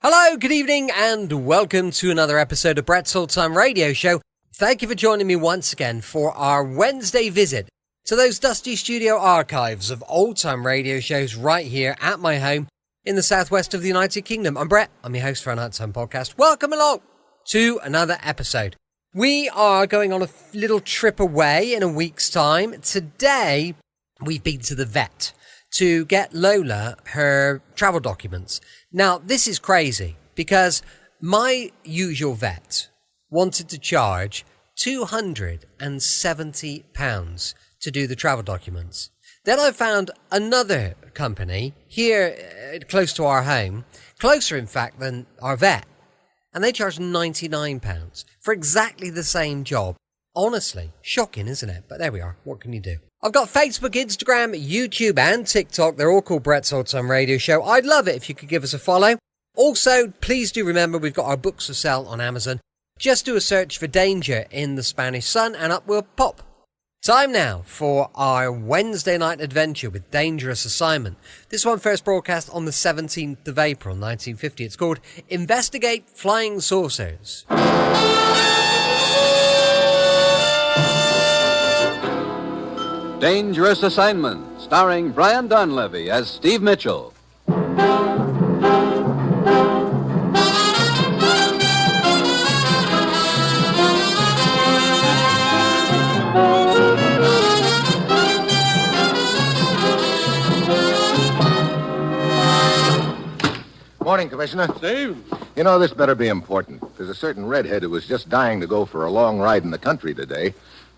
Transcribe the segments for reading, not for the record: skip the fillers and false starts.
Hello, good evening, and welcome to another episode of Brett's Old-Time Radio Show. Thank you for joining me once again for our Wednesday visit to those dusty studio archives of old-time radio shows right here at my home in the southwest of the United Kingdom. I'm Brett, I'm your host for our Nighttime Podcast. Welcome along to another episode. We are going on a little trip away in a week's time. Today, we've been to the vet to get Lola her travel documents. Now, this is crazy because my usual vet wanted to charge £270 to do the travel documents. Then I found another company here close to our home, closer in fact than our vet, and they charged £99 for exactly the same job. Honestly, shocking, isn't it? But there we are. What can you do? I've got Facebook, Instagram, YouTube, and TikTok. They're all called Brett's Old-Time Radio Show. I'd love it if you could give us a follow. Also, please do remember we've got our books for sale on Amazon. Just do a search for Danger in the Spanish Sun and up will pop. Time now for our Wednesday night adventure with Dangerous Assignment. This one first broadcast on the 17th of April 1950. It's called Investigate Flying Saucers. Dangerous Assignment, starring Brian Donlevy as Steve Mitchell. Morning, Commissioner. Steve? You know, this better be important. There's a certain redhead who was just dying to go for a long ride in the country today.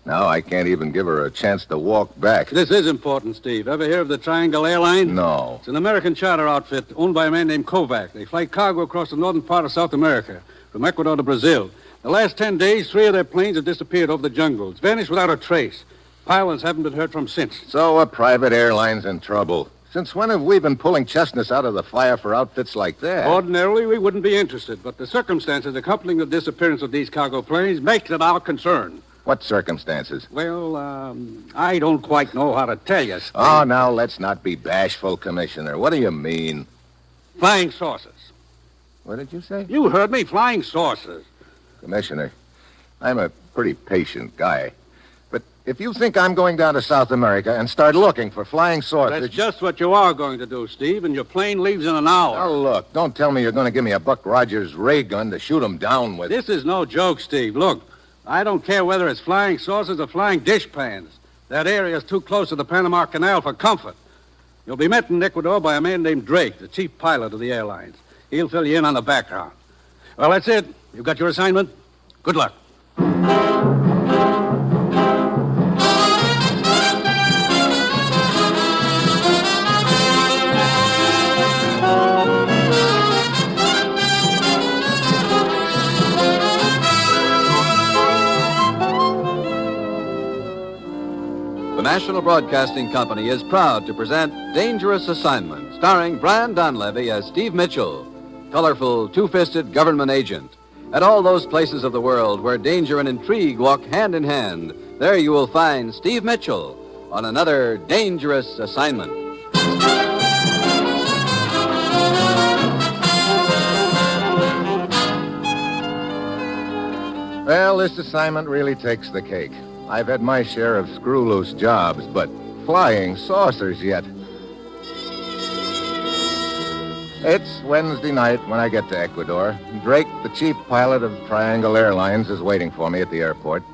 Now I can't even give her a chance to walk back. This is important, Steve. Ever hear of the Triangle Airline? No. It's an American charter outfit owned by a man named Kovac. They fly cargo across the northern part of South America, from Ecuador to Brazil. The last 10 days, 3 of their planes have disappeared over the jungles, vanished without a trace. Pilots haven't been heard from since. So a private airline's in trouble. Since when have we been pulling chestnuts out of the fire for outfits like that? Ordinarily, we wouldn't be interested, but the circumstances accompanying the disappearance of these cargo planes make it our concern. What circumstances? Well, I don't quite know how to tell you, Steve. Oh, now let's not be bashful, Commissioner. What do you mean? Flying saucers. What did you say? You heard me, flying saucers. Commissioner, I'm a pretty patient guy. But if you think I'm going down to South America and start looking for flying saucers... That's just what you are going to do, Steve, and your plane leaves in an hour. Now, look, don't tell me you're going to give me a Buck Rogers ray gun to shoot them down with. This is no joke, Steve. Look, I don't care whether it's flying saucers or flying dishpans. That area is too close to the Panama Canal for comfort. You'll be met in Ecuador by a man named Drake, the chief pilot of the airlines. He'll fill you in on the background. Well, that's it. You've got your assignment. Good luck. The National Broadcasting Company is proud to present Dangerous Assignment, starring Brian Donlevy as Steve Mitchell, colorful, two-fisted government agent. At all those places of the world where danger and intrigue walk hand in hand, there you will find Steve Mitchell on another Dangerous Assignment. Well, this assignment really takes the cake. I've had my share of screw-loose jobs, but flying saucers yet. It's Wednesday night when I get to Ecuador. Drake, the chief pilot of Triangle Airlines, is waiting for me at the airport.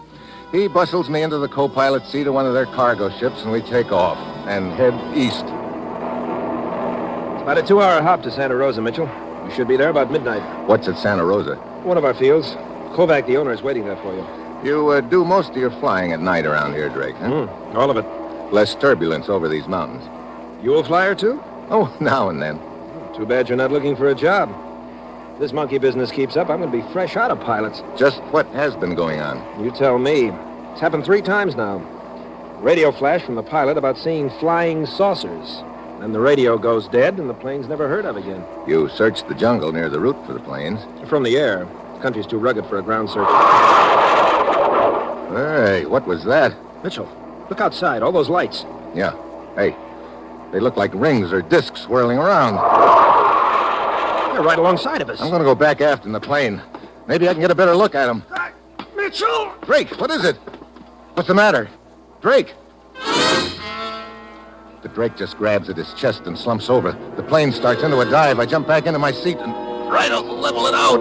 He bustles me into the co-pilot seat of one of their cargo ships, and we take off and head east. It's about a 2-hour hop to Santa Rosa, Mitchell. We should be there about midnight. What's at Santa Rosa? One of our fields. Kovac, the owner, is waiting there for you. You do most of your flying at night around here, Drake, huh? All of it. Less turbulence over these mountains. You a flyer, too? Oh, now and then. Too bad you're not looking for a job. If this monkey business keeps up, I'm going to be fresh out of pilots. Just what has been going on? You tell me. It's happened 3 times now. Radio flash from the pilot about seeing flying saucers. Then the radio goes dead, and the plane's never heard of again. You searched the jungle near the route for the planes. From the air. The country's too rugged for a ground search. Hey, what was that? Mitchell, look outside. All those lights. Yeah. Hey, they look like rings or discs swirling around. They're right alongside of us. I'm going to go back aft in the plane. Maybe I can get a better look at them. Mitchell! Drake, what is it? What's the matter? Drake! The Drake just grabs at his chest and slumps over. The plane starts into a dive. I jump back into my seat and try to level it out.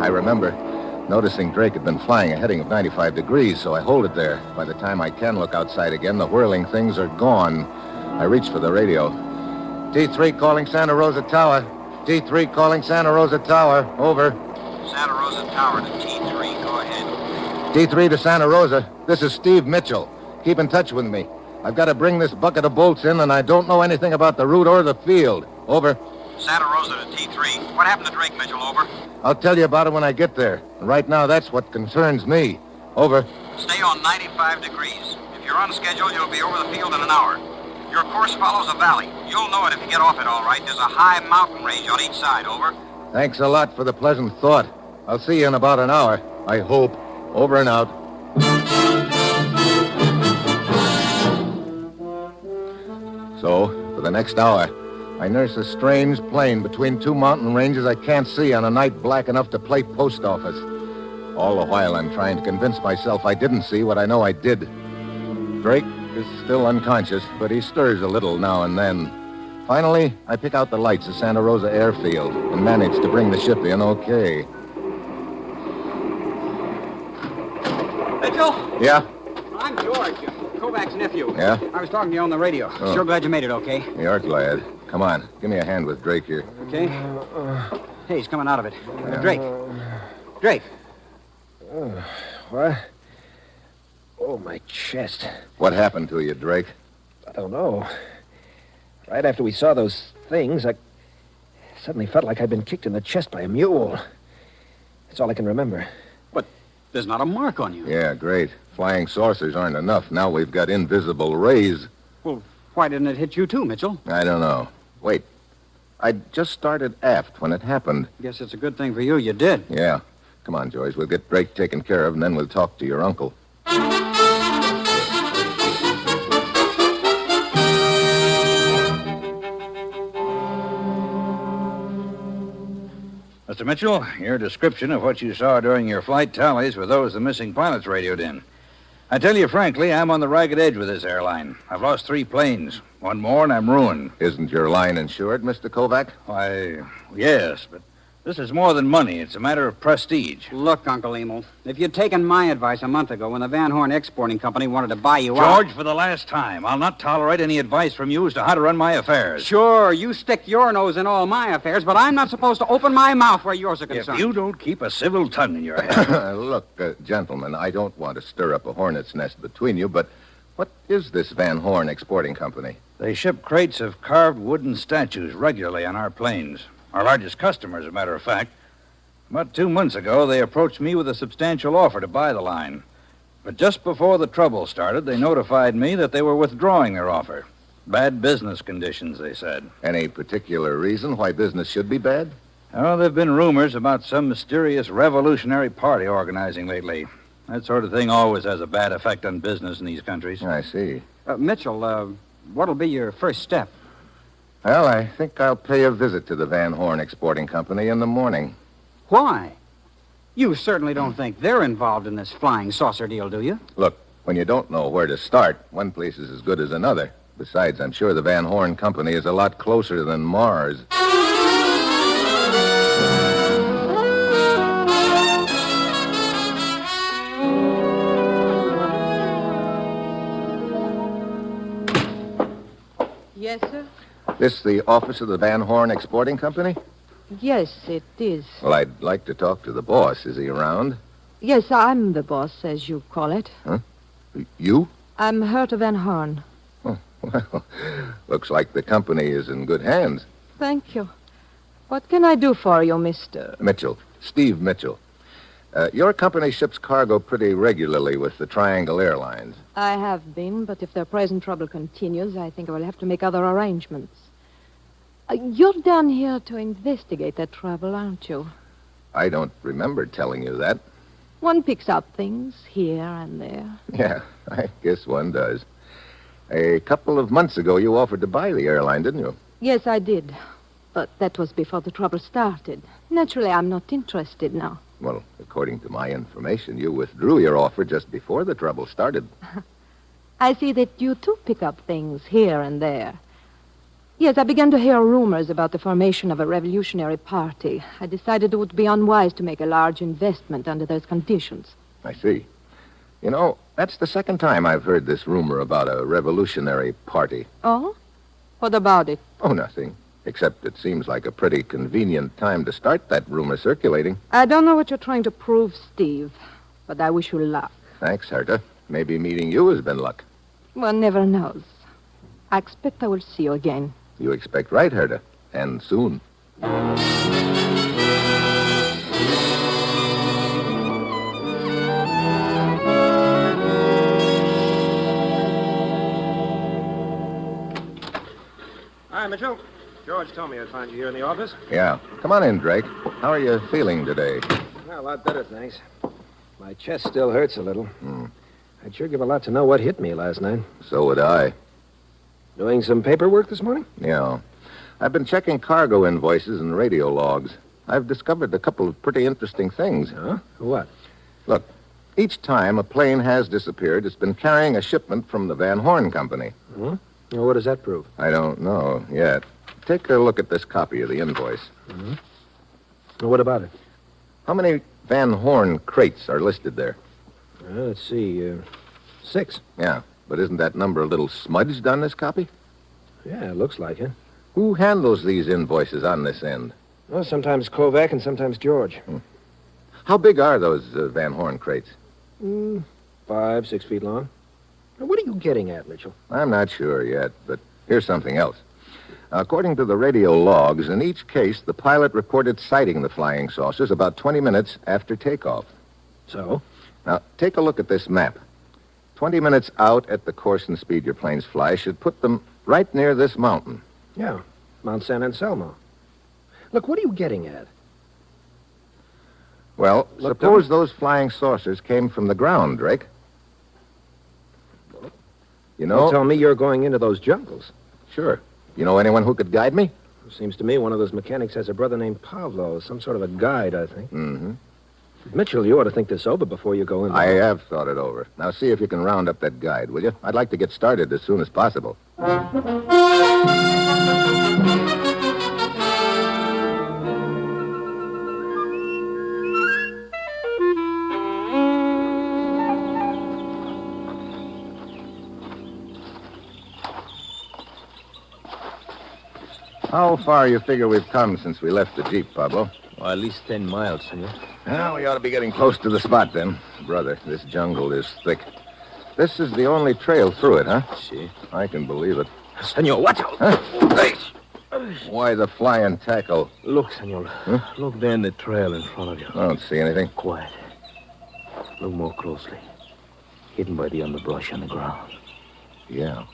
I remember noticing Drake had been flying a heading of 95 degrees, so I hold it there. By the time I can look outside again, the whirling things are gone. I reach for the radio. T3 calling Santa Rosa Tower. T3 calling Santa Rosa Tower. Over. Santa Rosa Tower to T3. Go ahead. T3 to Santa Rosa. This is Steve Mitchell. Keep in touch with me. I've got to bring this bucket of bolts in, and I don't know anything about the route or the field. Over. Santa Rosa to T3. What happened to Drake, Mitchell? Over. I'll tell you about it when I get there. Right now, that's what concerns me. Over. Stay on 95 degrees. If you're on schedule, you'll be over the field in an hour. Your course follows a valley. You'll know it if you get off it all right. There's a high mountain range on each side. Over. Thanks a lot for the pleasant thought. I'll see you in about an hour. I hope. Over and out. So, for the next hour, I nurse a strange plane between two mountain ranges I can't see on a night black enough to play post office. All the while, I'm trying to convince myself I didn't see what I know I did. Drake is still unconscious, but he stirs a little now and then. Finally, I pick out the lights of Santa Rosa Airfield and manage to bring the ship in okay. Mitchell? Yeah? I'm George, Kovac's nephew. Yeah? I was talking to you on the radio. Oh. Sure glad you made it okay. You're glad. Come on, give me a hand with Drake here. Okay. Hey, he's coming out of it. Drake. Drake. What? Oh, my chest. What happened to you, Drake? I don't know. Right after we saw those things, I suddenly felt like I'd been kicked in the chest by a mule. That's all I can remember. But there's not a mark on you. Yeah, great. Flying saucers aren't enough. Now we've got invisible rays. Well, why didn't it hit you too, Mitchell? I don't know. Wait. I just started aft when it happened. Guess it's a good thing for you did. Yeah. Come on, Joyce. We'll get Drake taken care of, and then we'll talk to your uncle. Mr. Mitchell, your description of what you saw during your flight tallies with those the missing pilots radioed in. I tell you frankly, I'm on the ragged edge with this airline. I've lost 3 planes. One more and I'm ruined. Isn't your line insured, Mr. Kovac? Why, yes, but this is more than money. It's a matter of prestige. Look, Uncle Emil, if you'd taken my advice a month ago when the Van Horn Exporting Company wanted to buy you out... George, for the last time, I'll not tolerate any advice from you as to how to run my affairs. Sure, you stick your nose in all my affairs, but I'm not supposed to open my mouth where yours are concerned. If you don't keep a civil tongue in your head... Look, gentlemen, I don't want to stir up a hornet's nest between you, but what is this Van Horn Exporting Company? They ship crates of carved wooden statues regularly on our planes. Our largest customer, as a matter of fact. About 2 months ago, they approached me with a substantial offer to buy the line. But just before the trouble started, they notified me that they were withdrawing their offer. Bad business conditions, they said. Any particular reason why business should be bad? Oh, there have been rumors about some mysterious revolutionary party organizing lately. That sort of thing always has a bad effect on business in these countries. I see. Mitchell, what'll be your first step? Well, I think I'll pay a visit to the Van Horn Exporting Company in the morning. Why? You certainly don't think they're involved in this flying saucer deal, do you? Look, when you don't know where to start, one place is as good as another. Besides, I'm sure the Van Horn Company is a lot closer than Mars. Yes, sir? This the office of the Van Horn Exporting Company? Yes, it is. Well, I'd like to talk to the boss. Is he around? Yes, I'm the boss, as you call it. You? I'm Herta Van Horn. Oh, well, looks like the company is in good hands. Thank you. What can I do for you, Mr. Mitchell. Steve Mitchell. Your company ships cargo pretty regularly with the Triangle Airlines. I have been, but if their present trouble continues, I think I will have to make other arrangements. You're down here to investigate that trouble, aren't you? I don't remember telling you that. One picks up things here and there. Yeah, I guess one does. A couple of months ago, you offered to buy the airline, didn't you? Yes, I did. But that was before the trouble started. Naturally, I'm not interested now. Well, according to my information, you withdrew your offer just before the trouble started. I see that you too pick up things here and there. Yes, I began to hear rumors about the formation of a revolutionary party. I decided it would be unwise to make a large investment under those conditions. I see. You know, that's the second time I've heard this rumor about a revolutionary party. Oh? What about it? Oh, nothing. Except it seems like a pretty convenient time to start that rumor circulating. I don't know what you're trying to prove, Steve, but I wish you luck. Thanks, Herta. Maybe meeting you has been luck. One never knows. I expect I will see you again. You expect right, Herta. And soon. Hi, Mitchell. George told me I'd find you here in the office. Yeah. Come on in, Drake. How are you feeling today? Well, a lot better, thanks. My chest still hurts a little. I'd sure give a lot to know what hit me last night. So would I. Doing some paperwork this morning? Yeah. I've been checking cargo invoices and radio logs. I've discovered a couple of pretty interesting things. Huh? What? Look, each time a plane has disappeared, it's been carrying a shipment from the Van Horn Company. Well, what does that prove? I don't know yet. Take a look at this copy of the invoice. Well, what about it? How many Van Horn crates are listed there? Let's see. 6. Yeah, but isn't that number a little smudged on this copy? Yeah, it looks like it. Who handles these invoices on this end? Well, sometimes Kovac and sometimes George. How big are those Van Horn crates? 5, 6 feet long. Now, what are you getting at, Mitchell? I'm not sure yet, but here's something else. According to the radio logs, in each case, the pilot reported sighting the flying saucers about 20 minutes after takeoff. So? Now, take a look at this map. 20 minutes out at the course and speed your planes fly should put them right near this mountain. Yeah, Mount San Anselmo. Look, what are you getting at? Well, Look, suppose those flying saucers came from the ground, Drake. You know... Don't tell me you're going into those jungles. Sure. You know anyone who could guide me? Seems to me one of those mechanics has a brother named Pavlo, some sort of a guide, I think. Mm-hmm. Mitchell, you ought to think this over before you go in. I have thought it over. Now see if you can round up that guide, will you? I'd like to get started as soon as possible. How far you figure we've come since we left the Jeep, Pablo? Well, at least 10 miles, senor. Well, we ought to be getting close to the spot, then. Brother, this jungle is thick. This is the only trail through it, huh? Si. I can believe it. Senor, watch out! Huh? Hey! Why the flying tackle? Look, senor. Look there in the trail in front of you. I don't see anything. Quiet. Look more closely. Hidden by the underbrush on the ground. Yeah,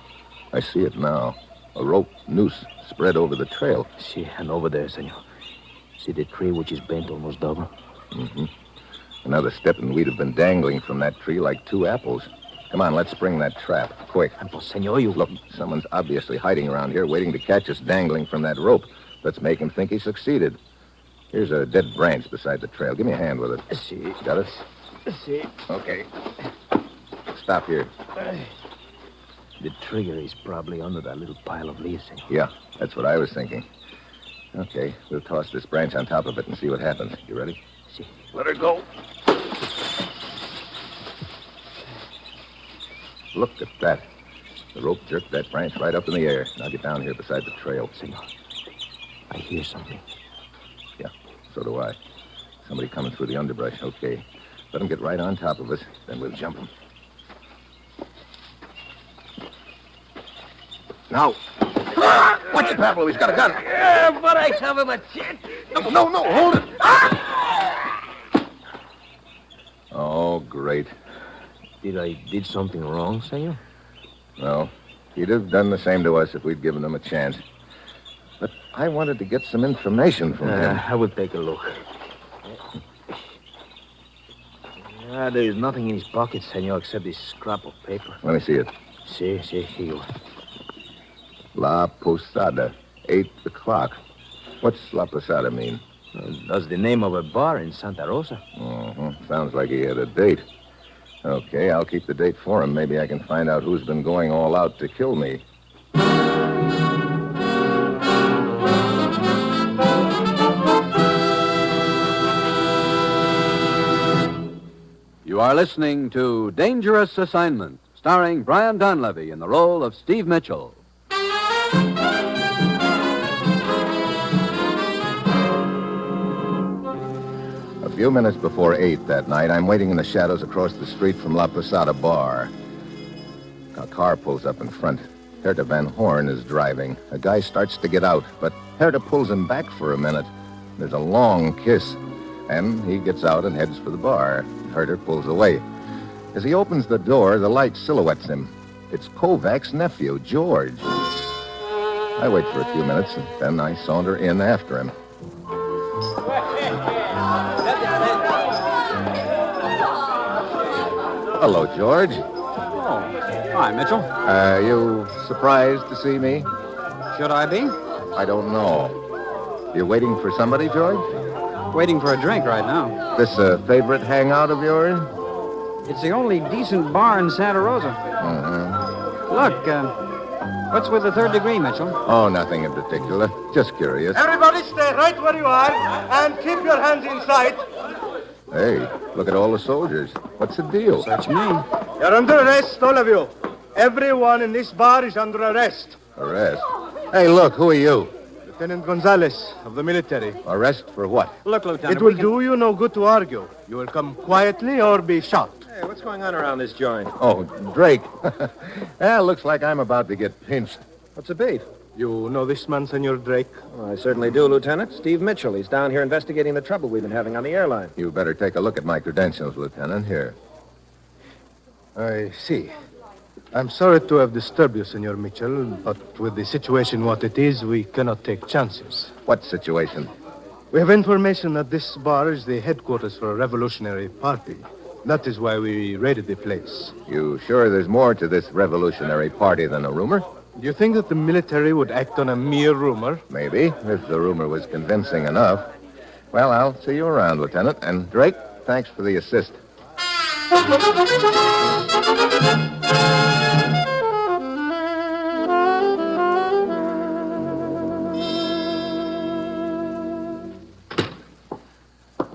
I see it now. A rope noose spread over the trail. See, and over there, senor. See the tree which is bent almost double? Mm-hmm. Another step and we'd have been dangling from that tree like 2 apples. Come on, let's spring that trap. Quick. But, senor, you... Look, someone's obviously hiding around here, waiting to catch us dangling from that rope. Let's make him think he succeeded. Here's a dead branch beside the trail. Give me a hand with it. See. Got it? See. Okay. Stop here. The trigger is probably under that little pile of leaves, senor. Yeah, that's what I was thinking. Okay, we'll toss this branch on top of it and see what happens. You ready? See. Let her go. Look at that. The rope jerked that branch right up in the air. Now get down here beside the trail. Senor, I hear something. Yeah, so do I. Somebody coming through the underbrush. Okay. Let him get right on top of us, then we'll jump him. Now. Watch it, Pablo. He's got a gun. But I have him a shit. No, hold it. Oh, great. Did I did something wrong, senor? No, he'd have done the same to us if we'd given him a chance. But I wanted to get some information from him. I will take a look. There is nothing in his pocket, senor, except this scrap of paper. Let me see it. See, here you are. La Posada, 8 o'clock. What's La Posada mean? That's the name of a bar in Santa Rosa. Sounds like he had a date. Okay, I'll keep the date for him. Maybe I can find out who's been going all out to kill me. You are listening to Dangerous Assignment, starring Brian Donlevy in the role of Steve Mitchell. A few minutes before 8 that night, I'm waiting in the shadows across the street from La Posada Bar. A car pulls up in front. Herta Van Horn is driving. A guy starts to get out, but Herta pulls him back for a minute. There's a long kiss, and he gets out and heads for the bar. Herta pulls away. As he opens the door, the light silhouettes him. It's Kovac's nephew, George. I wait for a few minutes, and then I saunter in after him. Hello, George. Oh, hi, Mitchell. You surprised to see me? Should I be? I don't know. You waiting for somebody, George? Waiting for a drink right now. This a favorite hangout of yours? It's the only decent bar in Santa Rosa. Look, what's with the third degree, Mitchell? Oh, nothing in particular. Just curious. Everybody stay right where you are and keep your hands in sight. Hey, look at all the soldiers. What's the deal? Search me. You're under arrest, all of you. Everyone in this bar is under arrest. Arrest? Hey, look, who are you? Lieutenant Gonzalez of the military. Arrest for what? Look, Lieutenant. It will do you no good to argue. You will come quietly or be shot. Hey, what's going on around this joint? Oh, Drake. Well, looks like I'm about to get pinched. What's the beat? You know this man, Senor Drake? Well, I certainly do, Lieutenant. Steve Mitchell. He's down here investigating the trouble we've been having on the airline. You better take a look at my credentials, Lieutenant. Here. I see. I'm sorry to have disturbed you, Senor Mitchell, but with the situation what it is, we cannot take chances. What situation? We have information that this bar is the headquarters for a revolutionary party. That is why we raided the place. You sure there's more to this revolutionary party than a rumor? Do you think that the military would act on a mere rumor? Maybe, if the rumor was convincing enough. Well, I'll see you around, Lieutenant. And Drake, thanks for the assist.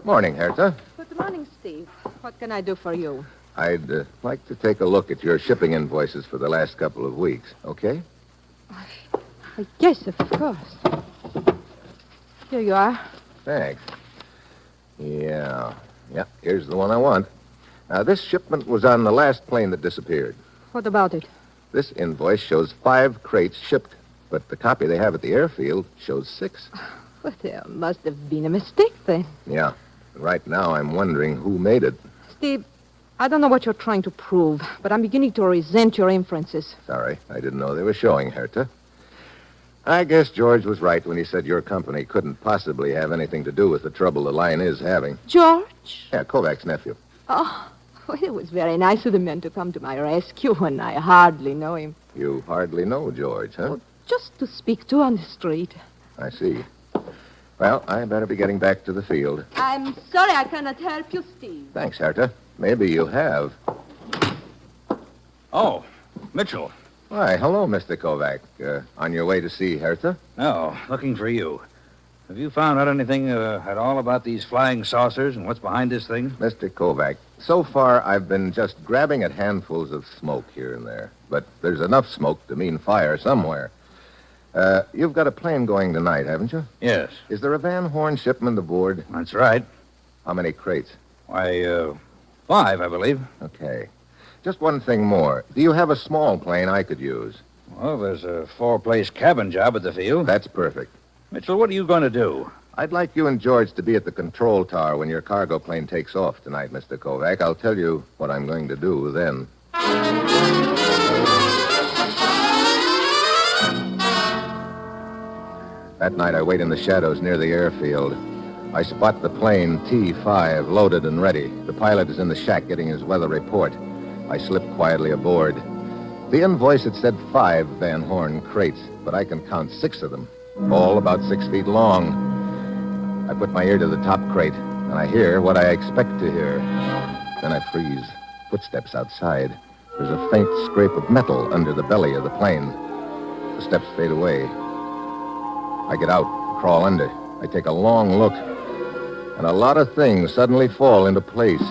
Morning, Herta. Good morning, Steve. What can I do for you? I'd like to take a look at your shipping invoices for the last couple of weeks, okay? Yes, of course. Here you are. Thanks. Yeah, here's the one I want. Now, this shipment was on the last plane that disappeared. What about it? This invoice shows 5 crates shipped, but the copy they have at the airfield shows 6. Well, there must have been a mistake then. Yeah. Right now, I'm wondering who made it. Steve, I don't know what you're trying to prove, but I'm beginning to resent your inferences. Sorry, I didn't know they were showing, Herta. I guess George was right when he said your company couldn't possibly have anything to do with the trouble the line is having. George? Yeah, Kovac's nephew. Oh, well, it was very nice of the man to come to my rescue when I hardly know him. You hardly know George, huh? Well, just to speak to on the street. I see. Well, I better be getting back to the field. I'm sorry I cannot help you, Steve. Thanks, Herta. Maybe you have. Oh, Mitchell. Why, hello, Mr. Kovac. On your way to see Herta? No, looking for you. Have you found out anything at all about these flying saucers and what's behind this thing? Mr. Kovac, so far I've been just grabbing at handfuls of smoke here and there. But there's enough smoke to mean fire somewhere. You've got a plane going tonight, haven't you? Yes. Is there a Van Horn shipment aboard? That's right. How many crates? Why, 5, I believe. Okay. Just one thing more. Do you have a small plane I could use? Well, there's a 4-place cabin job at the field. That's perfect. Mitchell, what are you going to do? I'd like you and George to be at the control tower when your cargo plane takes off tonight, Mr. Kovac. I'll tell you what I'm going to do then. That night, I wait in the shadows near the airfield. I spot the plane T-5 loaded and ready. The pilot is in the shack getting his weather report. I slip quietly aboard. The invoice had said 5 Van Horn crates, but I can count 6 of them. all about 6 feet long. I put my ear to the top crate, and I hear what I expect to hear. Then I freeze. Footsteps outside. There's a faint scrape of metal under the belly of the plane. The steps fade away. I get out, crawl under. I take a long look, and a lot of things suddenly fall into place.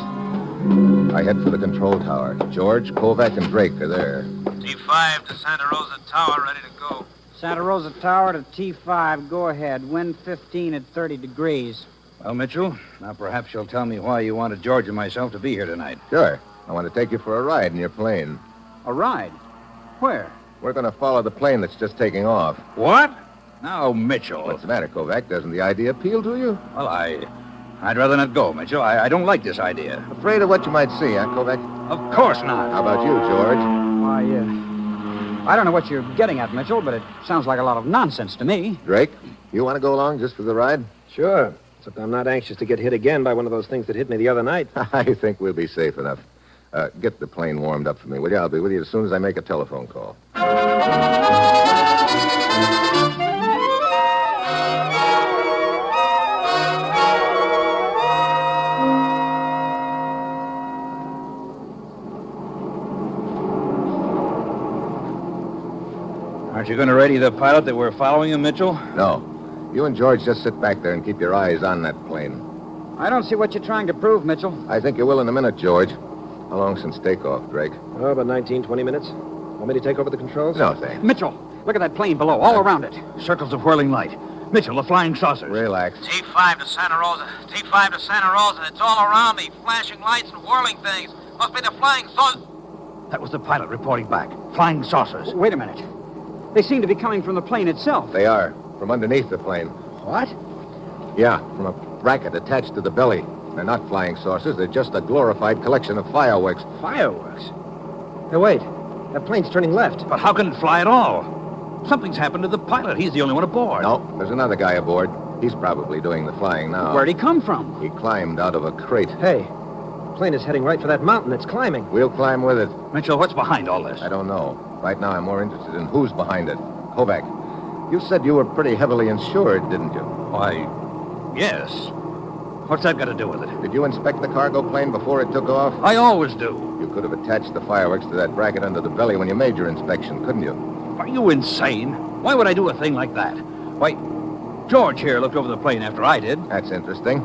I head for the control tower. George, Kovac, and Drake are there. T5 to Santa Rosa Tower, ready to go. Santa Rosa Tower to T5. Go ahead. Wind 15 at 30 degrees. Well, Mitchell, now perhaps you'll tell me why you wanted George and myself to be here tonight. Sure. I want to take you for a ride in your plane. A ride? Where? We're going to follow the plane that's just taking off. What? Now, Mitchell. What's the matter, Kovac? Doesn't the idea appeal to you? Well, I'd rather not go, Mitchell. I don't like this idea. Afraid of what you might see, huh, Kovac? Of course not. How about you, George? Why, I don't know what you're getting at, Mitchell, but it sounds like a lot of nonsense to me. Drake, you want to go along just for the ride? Sure. Except I'm not anxious to get hit again by one of those things that hit me the other night. I think we'll be safe enough. Get the plane warmed up for me, will you? I'll be with you as soon as I make a telephone call. Aren't you going to radio the pilot that we're following him, Mitchell? No. You and George just sit back there and keep your eyes on that plane. I don't see what you're trying to prove, Mitchell. I think you will in a minute, George. How long since takeoff, Drake? Oh, about 19, 20 minutes. Want me to take over the controls? No, thanks. Mitchell, look at that plane below, all around it. Circles of whirling light. Mitchell, the flying saucers. Relax. T5 to Santa Rosa. T5 to Santa Rosa. It's all around me. Flashing lights and whirling things. Must be the flying saucers. That was the pilot reporting back. Flying saucers. Wait a minute. They seem to be coming from the plane itself. They are. From underneath the plane. What? Yeah, from a bracket attached to the belly. They're not flying saucers. They're just a glorified collection of fireworks. Fireworks? Hey, wait. That plane's turning left. But how can it fly at all? Something's happened to the pilot. He's the only one aboard. No, there's another guy aboard. He's probably doing the flying now. Where'd he come from? He climbed out of a crate. Hey, the plane is heading right for that mountain. It's climbing. We'll climb with it. Mitchell, what's behind all this? I don't know. Right now, I'm more interested in who's behind it. Kovac, you said you were pretty heavily insured, didn't you? Why, yes. What's that got to do with it? Did you inspect the cargo plane before it took off? I always do. You could have attached the fireworks to that bracket under the belly when you made your inspection, couldn't you? Are you insane? Why would I do a thing like that? Why, George here looked over the plane after I did. That's interesting.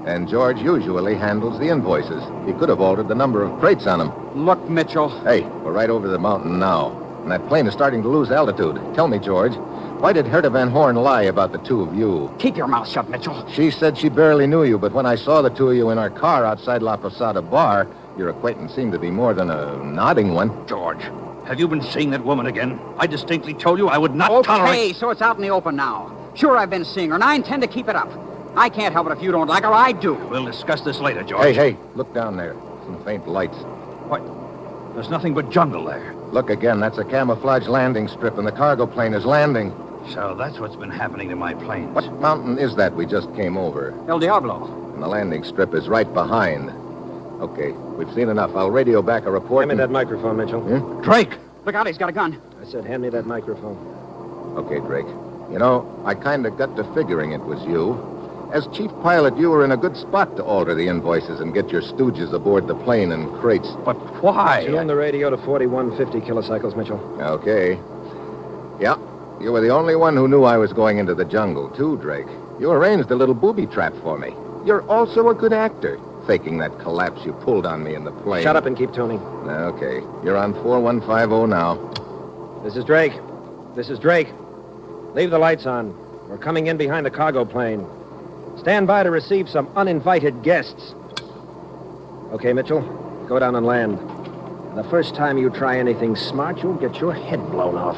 And George usually handles the invoices. He could have altered the number of crates on them. Look, Mitchell. Hey, we're right over the mountain now. And that plane is starting to lose altitude. Tell me, George, why did Herta Van Horn lie about the two of you? Keep your mouth shut, Mitchell. She said she barely knew you, but when I saw the two of you in our car outside La Posada Bar, your acquaintance seemed to be more than a nodding one. George, have you been seeing that woman again? I distinctly told you I would not Okay, tolerate... so it's out in the open now. Sure, I've been seeing her, and I intend to keep it up. I can't help it if you don't like her. I do. We'll discuss this later, George. Hey, look down there. Some faint lights. What? There's nothing but jungle there. Look again, that's a camouflage landing strip, and the cargo plane is landing. So that's what's been happening to my planes. What mountain is that we just came over? El Diablo. And the landing strip is right behind. Okay, we've seen enough. I'll radio back a report. Hand me that microphone, Mitchell. Drake! Look out, he's got a gun. I said hand me that microphone. Okay, Drake. You know, I kind of got to figuring it was you. As chief pilot, you were in a good spot to alter the invoices and get your stooges aboard the plane in crates. But why? Tune the radio to 4150 kilocycles, Mitchell. Okay. Yeah, you were the only one who knew I was going into the jungle, too, Drake. You arranged a little booby trap for me. You're also a good actor, faking that collapse you pulled on me in the plane. Shut up and keep tuning. Okay, you're on 4150 now. This is Drake. This is Drake. Leave the lights on. We're coming in behind the cargo plane. Stand by to receive some uninvited guests. Okay, Mitchell, go down and land. The first time you try anything smart, you'll get your head blown off.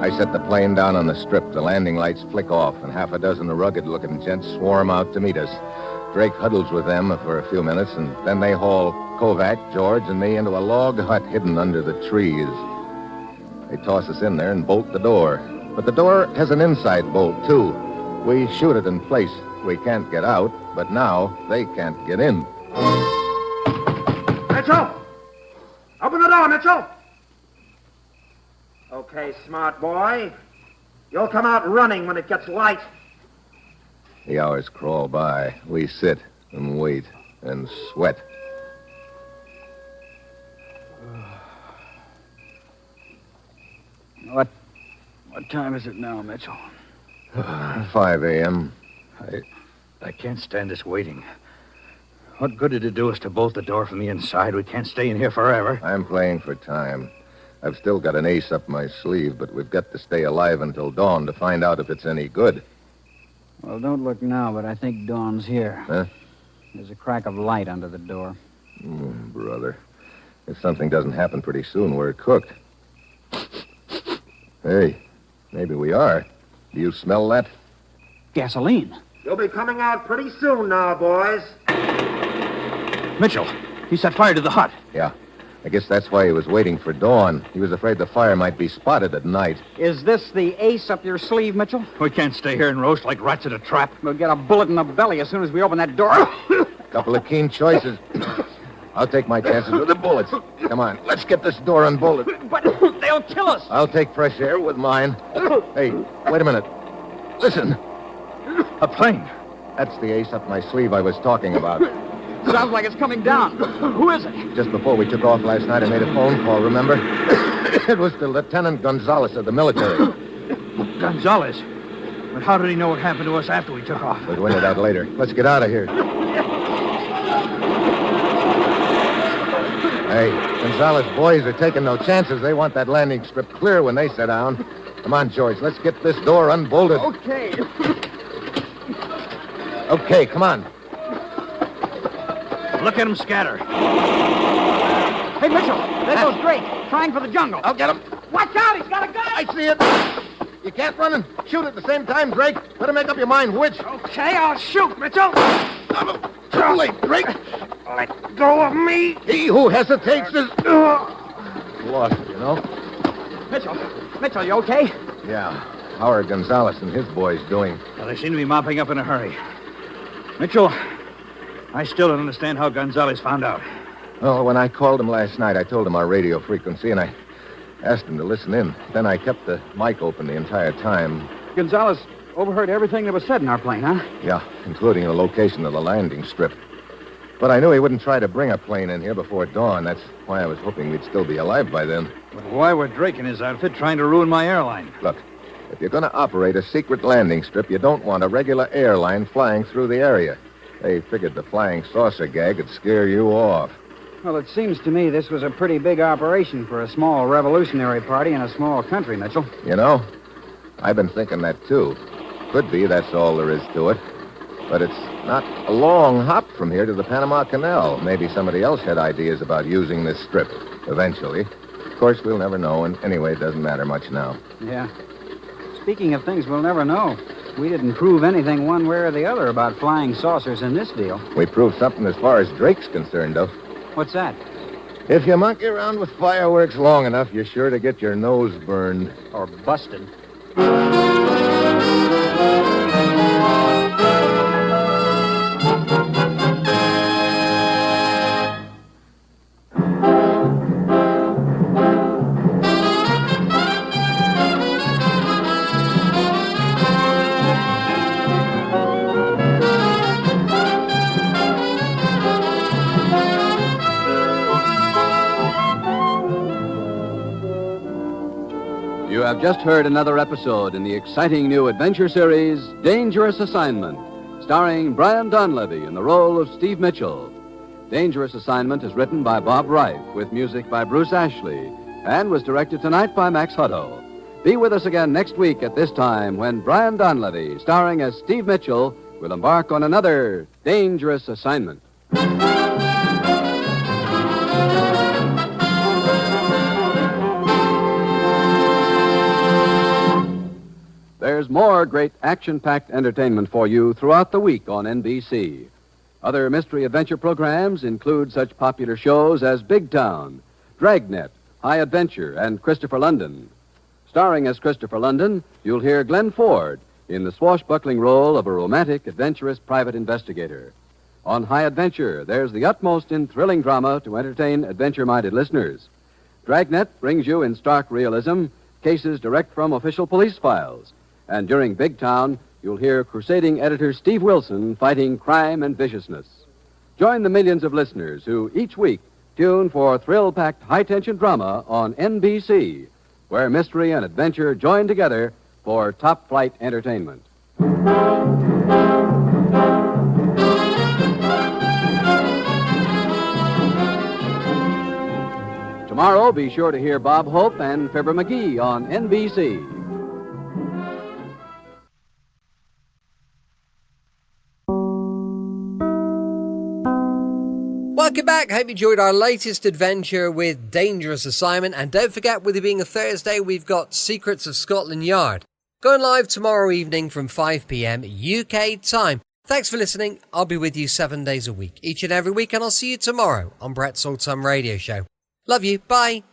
I set the plane down on the strip. The landing lights flick off, and half a dozen rugged-looking gents swarm out to meet us. Drake huddles with them for a few minutes, and then they haul Kovac, George, and me into a log hut hidden under the trees. They toss us in there and bolt the door. But the door has an inside bolt, too. We shoot it in place. We can't get out, but now they can't get in. Mitchell! Open the door! door, Mitchell. Okay, smart boy. You'll come out running when it gets light. The hours crawl by. We sit and wait and sweat. What time is it now, Mitchell? 5 a.m. I can't stand this waiting. What good did it do us to bolt the door from the inside? We can't stay in here forever. I'm playing for time. I've still got an ace up my sleeve, but we've got to stay alive until dawn to find out if it's any good. Well, don't look now, but I think Dawn's here. Huh? There's a crack of light under the door. Brother. If something doesn't happen pretty soon, we're cooked. Hey, maybe we are. Do you smell that? Gasoline. You'll be coming out pretty soon now, boys. Mitchell, he set fire to the hut. Yeah. I guess that's why he was waiting for dawn. He was afraid the fire might be spotted at night. Is this the ace up your sleeve, Mitchell? We can't stay here and roast like rats in a trap. We'll get a bullet in the belly as soon as we open that door. Couple of keen choices. I'll take my chances with the bullets. Come on, let's get this door unbolted. But they'll kill us. I'll take fresh air with mine. Hey, wait a minute. Listen. A plane. That's the ace up my sleeve I was talking about. Sounds like it's coming down. Who is it? Just before we took off last night, I made a phone call, remember? It was to Lieutenant Gonzalez of the military. Gonzalez? But how did he know what happened to us after we took off? We'll win it out later. Let's get out of here. Hey, Gonzalez boys are taking no chances. They want that landing strip clear when they sit down. Come on, George. Let's get this door unbolted. Okay. Okay, come on. Look at him scatter. Hey, Mitchell, there goes Drake, trying for the jungle. I'll get him. Watch out, he's got a gun. I see it. You can't run and shoot at the same time, Drake. Better make up your mind which. Okay, I'll shoot, Mitchell. Too late, Drake. Let go of me. He who hesitates is lost, you know. Mitchell, you okay? Yeah. How are Gonzalez and his boys doing? Well, they seem to be mopping up in a hurry. Mitchell, I still don't understand how Gonzalez found out. Oh, when I called him last night, I told him our radio frequency, and I asked him to listen in. Then I kept the mic open the entire time. Gonzalez overheard everything that was said in our plane, huh? Yeah, including the location of the landing strip. But I knew he wouldn't try to bring a plane in here before dawn. That's why I was hoping we'd still be alive by then. But why were Drake and his outfit trying to ruin my airline? Look, if you're going to operate a secret landing strip, you don't want a regular airline flying through the area. They figured the flying saucer gag would scare you off. Well, it seems to me this was a pretty big operation for a small revolutionary party in a small country, Mitchell. You know, I've been thinking that, too. Could be that's all there is to it. But it's not a long hop from here to the Panama Canal. Maybe somebody else had ideas about using this strip eventually. Of course, we'll never know, and anyway, it doesn't matter much now. Yeah. Speaking of things we'll never know, we didn't prove anything one way or the other about flying saucers in this deal. We proved something as far as Drake's concerned, though. What's that? If you monkey around with fireworks long enough, you're sure to get your nose burned. Or busted. You have just heard another episode in the exciting new adventure series, Dangerous Assignment, starring Brian Donlevy in the role of Steve Mitchell. Dangerous Assignment is written by Bob Reif, with music by Bruce Ashley, and was directed tonight by Max Hutto. Be with us again next week at this time when Brian Donlevy, starring as Steve Mitchell, will embark on another Dangerous Assignment. There's more great action-packed entertainment for you throughout the week on NBC. Other mystery adventure programs include such popular shows as Big Town, Dragnet, High Adventure, and Christopher London. Starring as Christopher London, you'll hear Glenn Ford in the swashbuckling role of a romantic, adventurous private investigator. On High Adventure, there's the utmost in thrilling drama to entertain adventure-minded listeners. Dragnet brings you in stark realism cases direct from official police files. And during Big Town, you'll hear crusading editor Steve Wilson fighting crime and viciousness. Join the millions of listeners who each week tune for thrill-packed high-tension drama on NBC, where mystery and adventure join together for top-flight entertainment. Tomorrow, be sure to hear Bob Hope and Fibber McGee on NBC. Welcome back. Hope you enjoyed our latest adventure with Dangerous Assignment. And don't forget, with it being a Thursday, we've got Secrets of Scotland Yard. Going live tomorrow evening from 5 p.m. UK time. Thanks for listening. I'll be with you 7 days a week, each and every week, and I'll see you tomorrow on Brett's Old Time Radio Show. Love you. Bye.